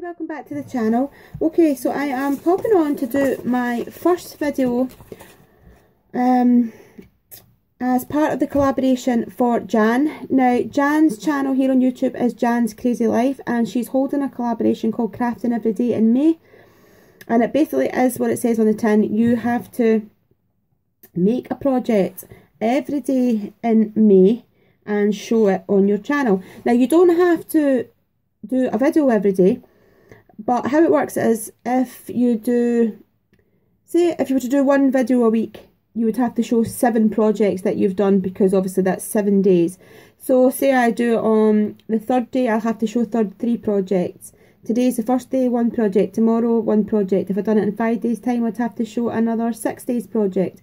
welcome back to the channel. Okay, so I am popping on to do my first video as part of the collaboration for Jan. Now, Jan's channel here on YouTube is Janscrazylife, and she's holding a collaboration called Crafting Every Day in May. And it basically is what it says on the tin. You have to make a project every day in May and show it on your channel. Now, you don't have to do a video every day, but how it works is if you do, say if you were to do one video a week, you would have to show 7 projects that you've done, because obviously that's 7 days. So say I do it on the 3rd day, I'll have to show 3 projects. Today's the 1st day, 1 project. Tomorrow, 1 project. If I'd done it in 5 days time, I'd have to show another 6 days project.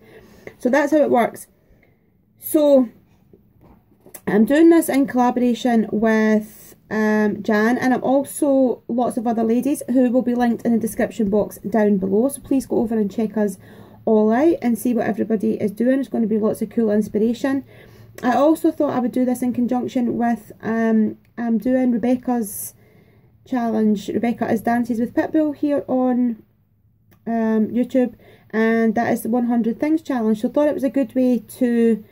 So that's how it works. So I'm doing this in collaboration with Jan, and I'm also lots of other ladies who will be linked in the description box down below. So please go over and check us all out and see what everybody is doing. It's going to be lots of cool inspiration. I also thought I would do this in conjunction with I'm doing Rebecca's challenge. Rebecca is Dances with Pitbull here on YouTube, and that is the 100 Things challenge. So I thought it was a good way to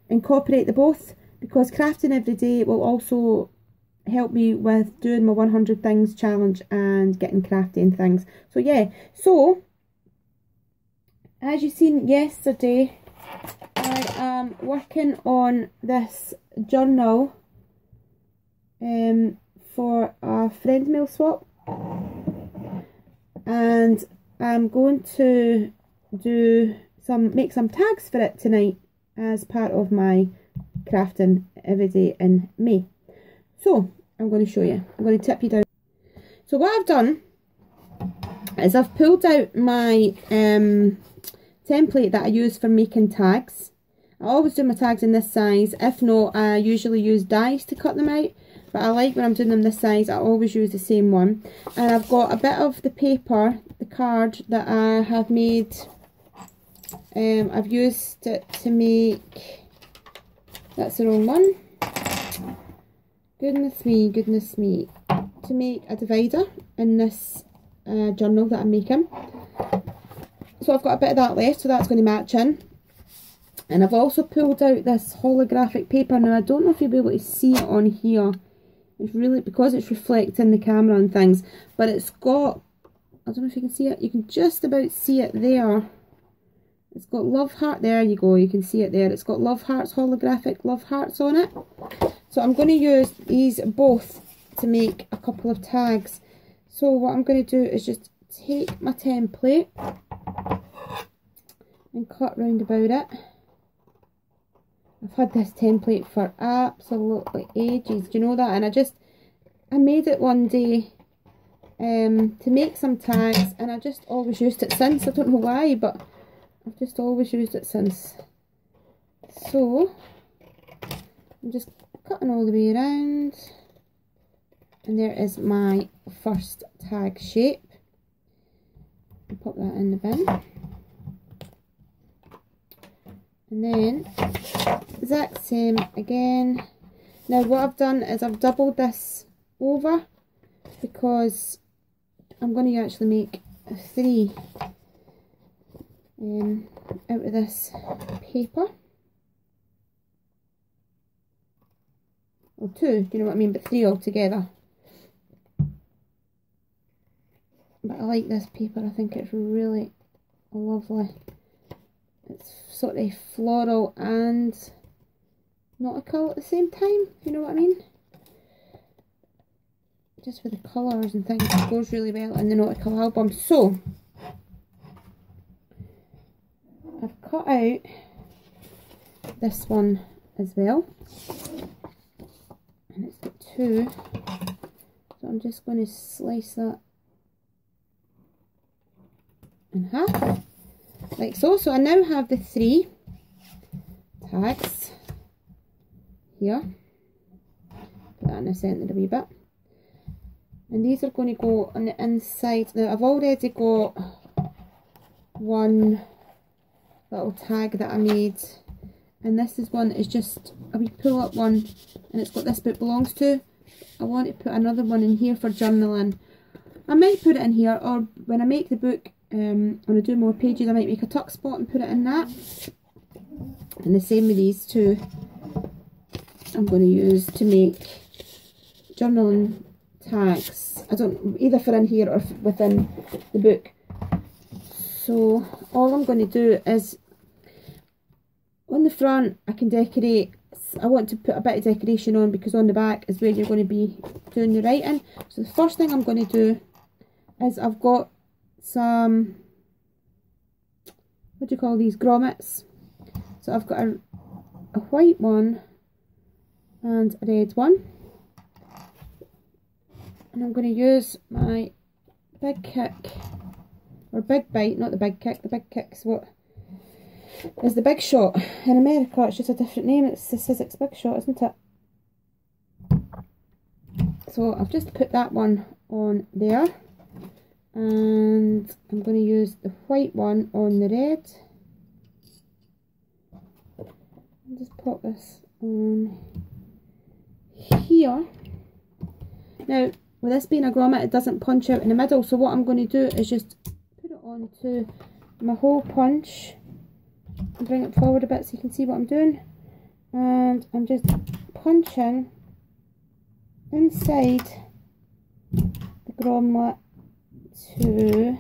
incorporate the both, because crafting every day will also help me with doing my 100 Things challenge and getting crafting things. So yeah, so as you seen yesterday, I am working on this journal for a friend mail swap, and I'm going to make some tags for it tonight as part of my crafting every day in May. So I'm going to show you. I'm going to tip you down. So what I've done is I've pulled out my template that I use for making tags. I always do my tags in this size. If not, I usually use dies to cut them out, but I like when I'm doing them this size, I always use the same one. And I've got a bit of the paper, the card that I have made. I've used it to make, that's the wrong one, goodness me, to make a divider in this journal that I'm making. So I've got a bit of that left, so that's going to match in. And I've also pulled out this holographic paper. Now I don't know if you'll be able to see it on here. It's really, because it's reflecting the camera and things, but it's got, I don't know if you can see it, you can just about see it there. It's got love heart, there you go, you can see it there. It's got love hearts, holographic love hearts on it. So I'm going to use these both to make a couple of tags. So what I'm going to do is just take my template and cut round about it. I've had this template for absolutely ages, do you know that? And I made it one day to make some tags, and I just always used it since. I don't know why, but I've just always used it since. So I'm just cutting all the way around, and there is my first tag shape. I'll pop that in the bin. And then exact same again. Now what I've done is I've doubled this over, because I'm going to actually make 3 out of this paper. Or 2, do you know what I mean, but 3 altogether. But I like this paper, I think it's really lovely. It's sort of floral and nautical at the same time, if you know what I mean. Just with the colours and things, it goes really well in the nautical album. So I've cut out this one as well, and it's got 2, so I'm just going to slice that in half, like so. So I now have the 3 tags here. Put that in the centre a wee bit, and these are going to go on the inside. Now I've already got one little tag that I made, and this is one, is just a wee pull up one, and it's got this bit belongs to. I want to put another one in here for journaling, I might put it in here, or when I make the book, when I do more pages, I might make a tuck spot and put it in that. And the same with these two, I'm going to use to make journaling tags. I don't, either for in here or within the book. So all I'm going to do is, on the front I can decorate. I want to put a bit of decoration on because on the back is where you're going to be doing the writing. So the first thing I'm going to do is I've got some, what do you call these, grommets. So I've got a white one and a red one. And I'm going to use my Big Kick, or Big Bite, not the Big Kick. The Big Kick's what is the Big Shot. In America it's just a different name, it's the Sizzix Big Shot, isn't it? So I've just put that one on there, and I'm going to use the white one on the red. I'll just pop this on here. Now with this being a grommet, it doesn't punch out in the middle, so what I'm going to do is just put it onto my hole punch and bring it forward a bit so you can see what I'm doing, and I'm just punching inside the grommet to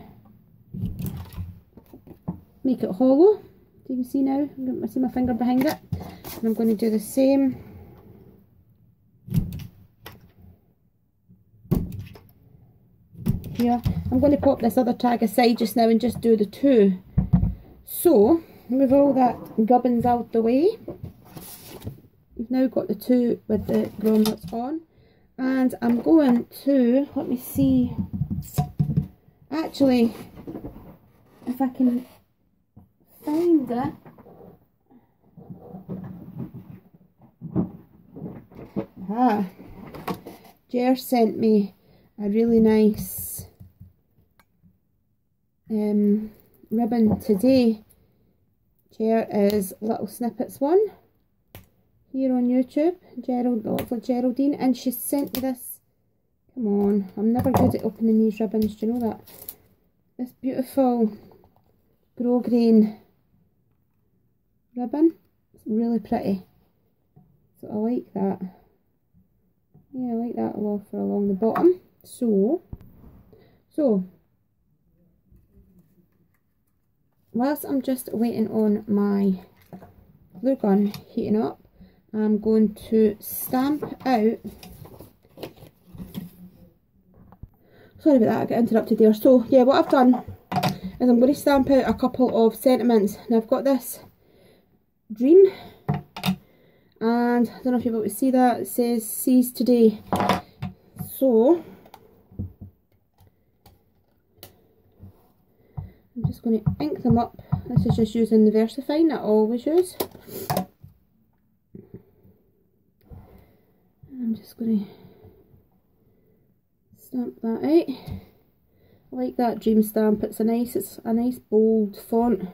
make it hollow. So you can see now, I'm going to see my finger behind it, and I'm going to do the same here. I'm going to pop this other tag aside just now and just do the two. So with all that gubbins out the way, you've now got the two with the grommets on, and I'm going to, let me see, actually if I can find it. Jer sent me a really nice ribbon today. Jer is Little Snippets one here on YouTube. Geraldine, and she sent me this. Come on, I'm never good at opening these ribbons, do you know that? This beautiful grosgrain ribbon. It's really pretty. So I like that. Yeah, I like that offer along the bottom. So whilst I'm just waiting on my glue gun heating up, I'm going to stamp out. Sorry about that, I got interrupted there. So yeah, what I've done is I'm going to stamp out a couple of sentiments. Now I've got this dream, and I don't know if you're able to see that, it says "Seize Today." So I'm just going to ink them up. This is just using the VersaFine that I always use. I'm just going to stamp that out. I like that dream stamp. It's a nice bold font.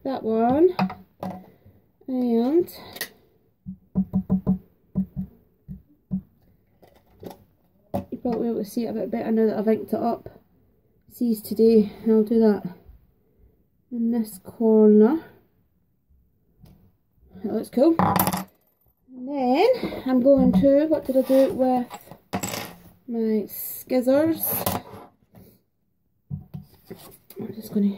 That one, and you'll probably be able to see it a bit better now that I've inked it up. Seize Today, and I'll do that in this corner. That looks cool. And then I'm going to, what did I do with my scissors? I'm just going to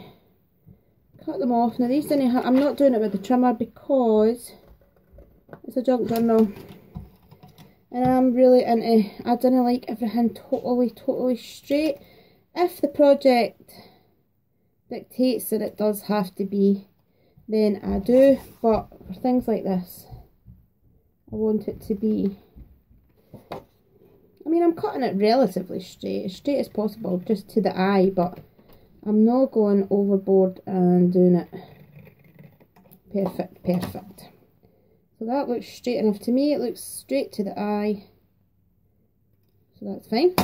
cut them off. Now these didn't I'm not doing it with the trimmer because it's a junk journal, and I'm really into, I don't like everything totally straight. If the project dictates that it does have to be, then I do, but for things like this I want it to be, I mean, I'm cutting it relatively straight, as straight as possible, just to the eye, but I'm not going overboard and doing it perfect. So that looks straight enough to me, it looks straight to the eye, so that's fine.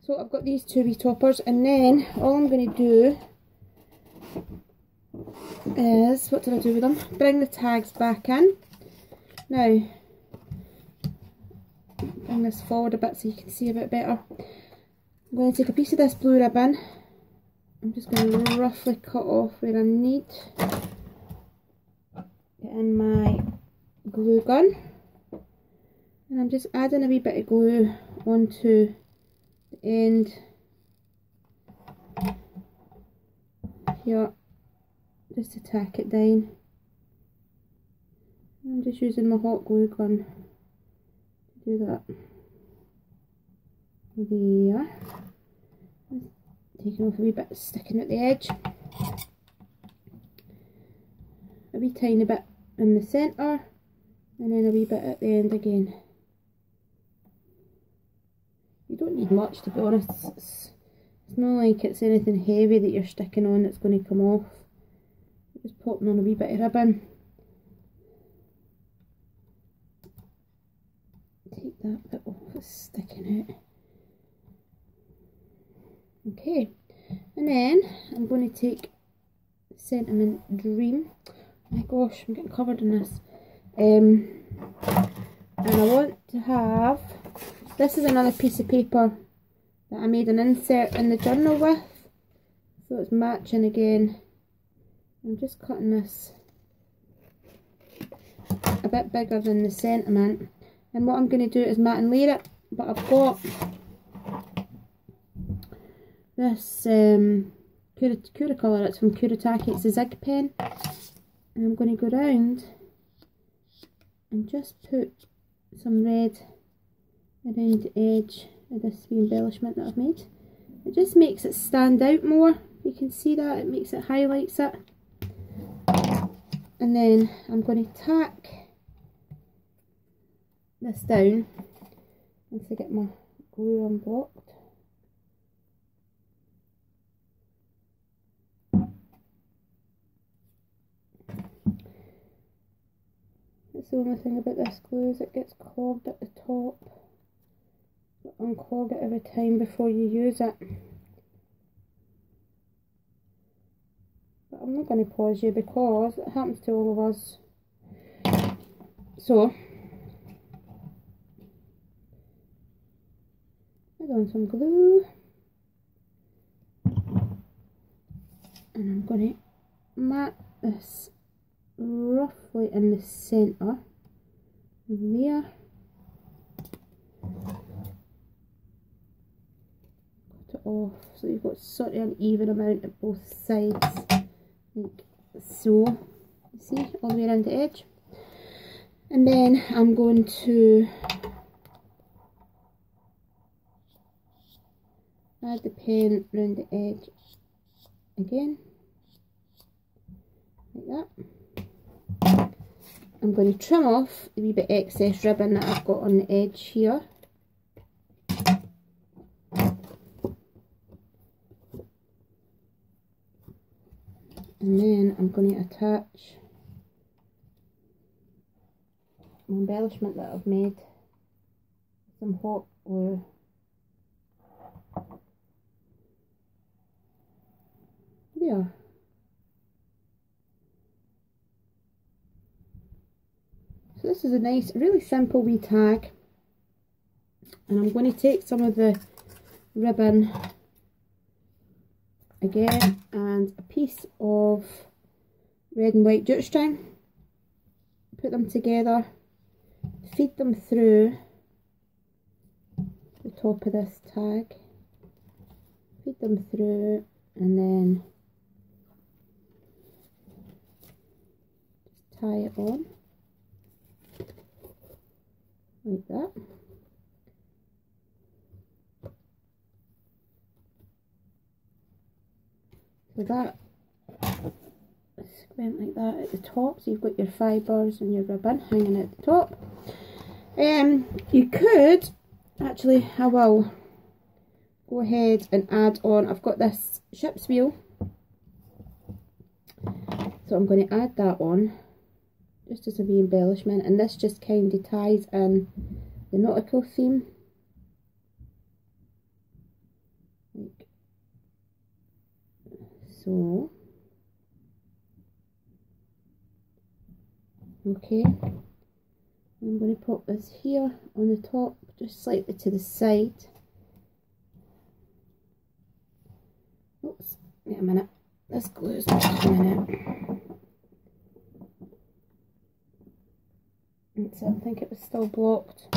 So I've got these two wee toppers, and then all I'm going to do is, what did I do with them? Bring the tags back in. Now, bring this forward a bit so you can see a bit better. I'm going to take a piece of this blue ribbon. I'm just going to roughly cut off where I need. Get in my glue gun. And I'm just adding a wee bit of glue onto the end here, just to tack it down. I'm just using my hot glue gun to do that. There. Taking off a wee bit sticking at the edge. A wee tiny bit in the centre, and then a wee bit at the end again. You don't need much, to be honest. It's not like it's anything heavy that you're sticking on that's going to come off. Just popping on a wee bit of ribbon. Take that bit off, it's sticking out. Okay, and then I'm going to take Sentiment Dream. Oh my gosh, I'm getting covered in this. And I want to have, this is another piece of paper that I made an insert in the journal with, so it's matching again. I'm just cutting this a bit bigger than the sentiment, and what I'm going to do is matte and layer it, but I've got this Curacolor, it's from Kuretake, it's a zig pen, and I'm going to go round and just put some red around the edge of this wee embellishment that I've made. It just makes it stand out more, you can see that, it makes it, highlights it. And then I'm going to tack this down once I get my glue unblocked. That's the only thing about this glue is it gets clogged at the top. But unclog it every time before you use it. But I'm not going to pause you because it happens to all of us. So, add on some glue. And I'm going to mat this roughly in the centre there. Cut it off so you've got sort of an even amount at both sides, like so. You see, all the way around the edge. And then I'm going to add the pen around the edge again, like that. I'm going to trim off the wee bit excess ribbon that I've got on the edge here. And then I'm going to attach my embellishment that I've made, some hot glue. There. So this is a nice, really simple wee tag, and I'm going to take some of the ribbon again and a piece of red and white jute string, put them together, feed them through the top of this tag, feed them through, and then just tie it on like that. So that went like that at the top, so you've got your fibres and your ribbon hanging at the top. You could, actually I will go ahead and add on, I've got this ship's wheel, so I'm going to add that on just as a wee embellishment, and this just kind of ties in the nautical theme, like so. Okay, I'm going to pop this here on the top, just slightly to the side, Wait a minute, this glue is not coming out. That's it, I think it was still blocked.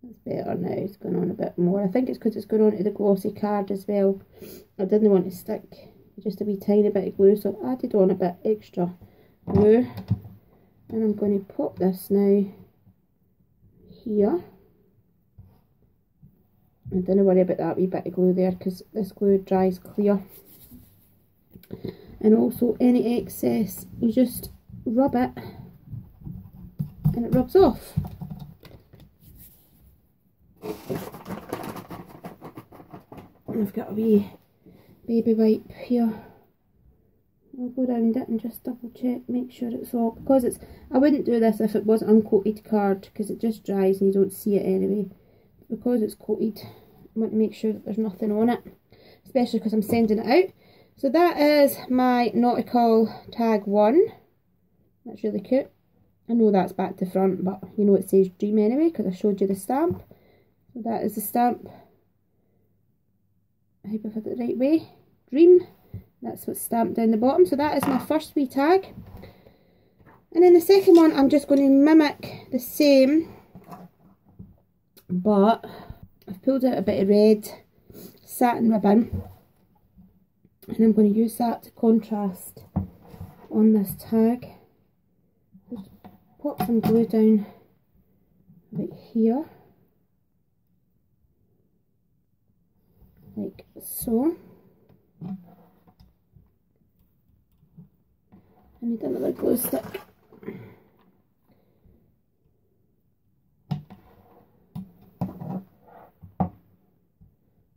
That's better now, it's going on a bit more. I think it's because it's going on to the glossy card as well. I didn't want to stick just a wee tiny bit of glue, so I've added on a bit extra glue. And I'm going to pop this now here. And don't worry about that wee bit of glue there, because this glue dries clear. And also any excess, you just rub it and it rubs off. And I've got a wee baby wipe here. I'll go around it and just double check, make sure it's all, because it's, I wouldn't do this if it was uncoated card, because it just dries and you don't see it anyway. Because it's coated, I want to make sure that there's nothing on it, especially because I'm sending it out. So that is my nautical tag 1. That's really cute. I know that's back to front, but you know it says dream anyway, because I showed you the stamp. So that is the stamp. I hope I've had it the right way. Dream. That's what's stamped down the bottom. So that is my first wee tag. And then the second one, I'm just going to mimic the same, but I've pulled out a bit of red satin ribbon, and I'm going to use that to contrast on this tag. Just pop some glue down right here, like so. I need another glue stick.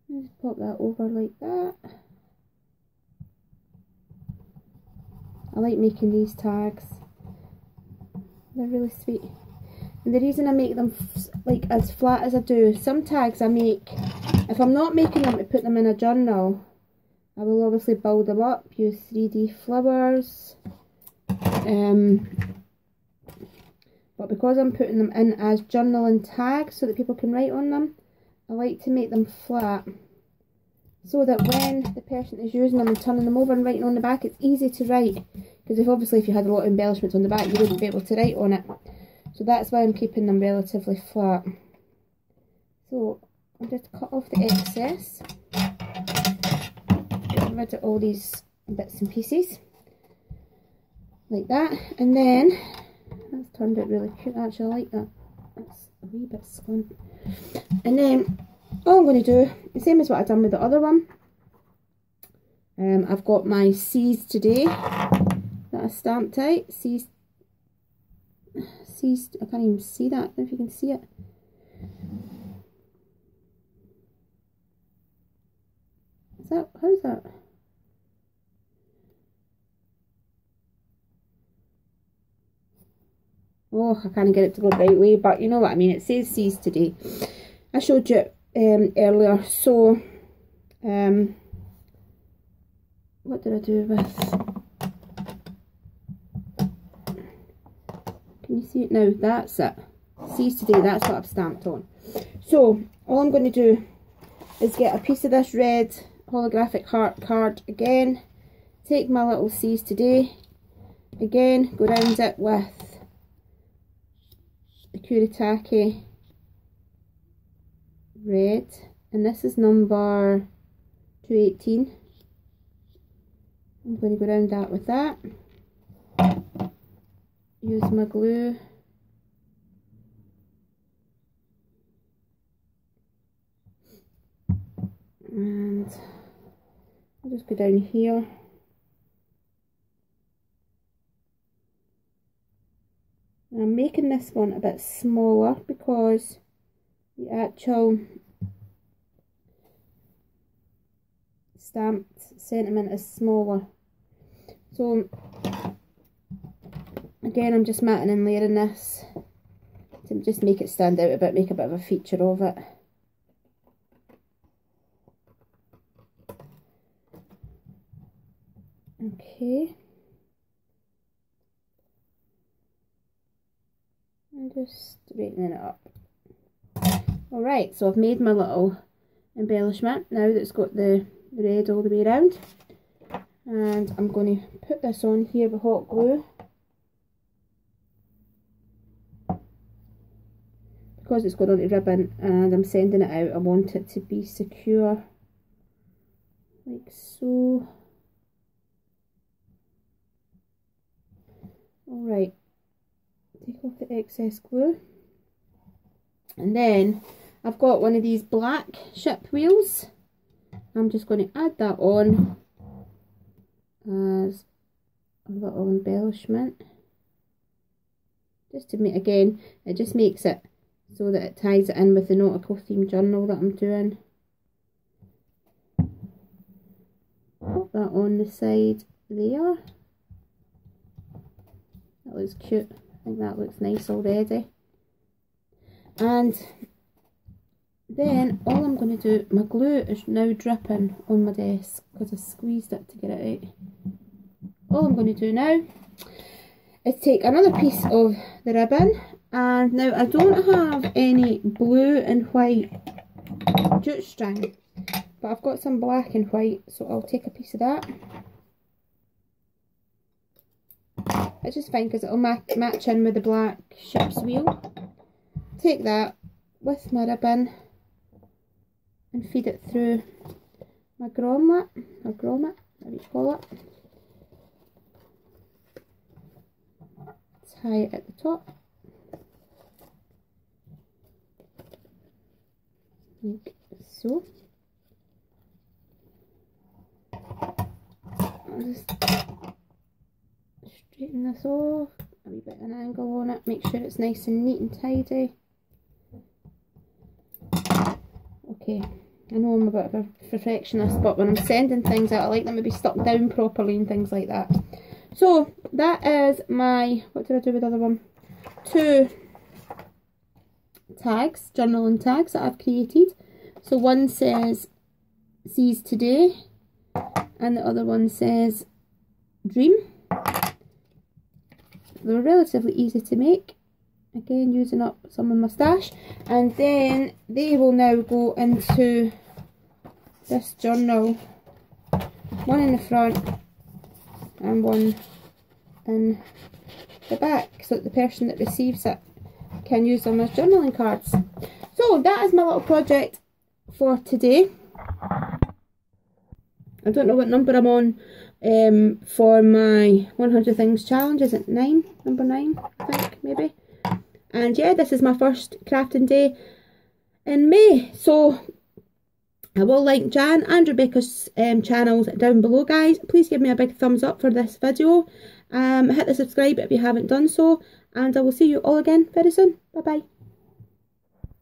Just pop that over like that. I like making these tags. They're really sweet. And the reason I make them like as flat as I do, some tags I make, if I'm not making them to put them in a journal, I will obviously build them up, use 3D flowers. But because I'm putting them in as journaling tags so that people can write on them, I like to make them flat so that when the person is using them and turning them over and writing on the back, it's easy to write. Because if you had a lot of embellishments on the back, you wouldn't be able to write on it. So that's why I'm keeping them relatively flat. So I'll just cut off the excess, get rid of all these bits and pieces like that, and then that's turned out really cute. Actually, I like that. That's a wee bit squint. And then all I'm going to do, the same as what I've done with the other one. I've got my C's today that I stamped out. C's. I can't even see that. I don't know if you can see it. Is that, how's that? Oh, I can't get it to go the right way, but you know what I mean. It says C's today. I showed you earlier. So, what did I do with? Can you see it now? That's it. C's today. That's what I've stamped on. So all I'm going to do is get a piece of this red holographic heart card again. Take my little C's today. Again, go round it with the Kuretake red, and this is number 218. I'm going to go around that with that. Use my glue. And I'll just go down here. And I'm making this one a bit smaller because the actual stamped sentiment is smaller. So again, I'm just matting and layering this to just make it stand out a bit, make a bit of a feature of it. Okay. And just straightening it up. Alright, so I've made my little embellishment now that it's got the red all the way around. And I'm going to put this on here with hot glue. Because it's got onto ribbon and I'm sending it out, I want it to be secure. Like so. Alright, take off the excess glue. And then I've got one of these black ship wheels. I'm just going to add that on as a little embellishment. Just to make, again, it just makes it so that it ties it in with the nautical themed journal that I'm doing. Put that on the side there. That looks cute. I think that looks nice already. And then all I'm going to do, my glue is now dripping on my desk because I squeezed it to get it out. All I'm going to do now is take another piece of the ribbon, and now I don't have any blue and white jute string, but I've got some black and white, so I'll take a piece of that. It's just fine because it'll match in with the black ship's wheel. Take that with my ribbon and feed it through my grommet, or grommet, whatever you call it. Tie it at the top, like so. I'll just straighten this off, a wee bit of an angle on it, make sure it's nice and neat and tidy. Okay, I know I'm a bit of a perfectionist, but when I'm sending things out I like them to be stuck down properly and things like that. So that is my, what did I do with the other one? 2 tags, journaling tags that I've created. So one says "Seize Today" and the other one says "Dream." They're relatively easy to make. Again, using up some of my stash, and then they will now go into this journal, one in the front and one in the back, so that the person that receives it can use them as journaling cards. So that is my little project for today. I don't know what number I'm on for my 100 things challenge. Is it 9? Number 9, I think, maybe. And yeah, this is my first crafting day in May. So I will link Jan and Rebecca's channels down below, guys. Please give me a big thumbs up for this video. Hit the subscribe if you haven't done so. And I will see you all again very soon. Bye bye.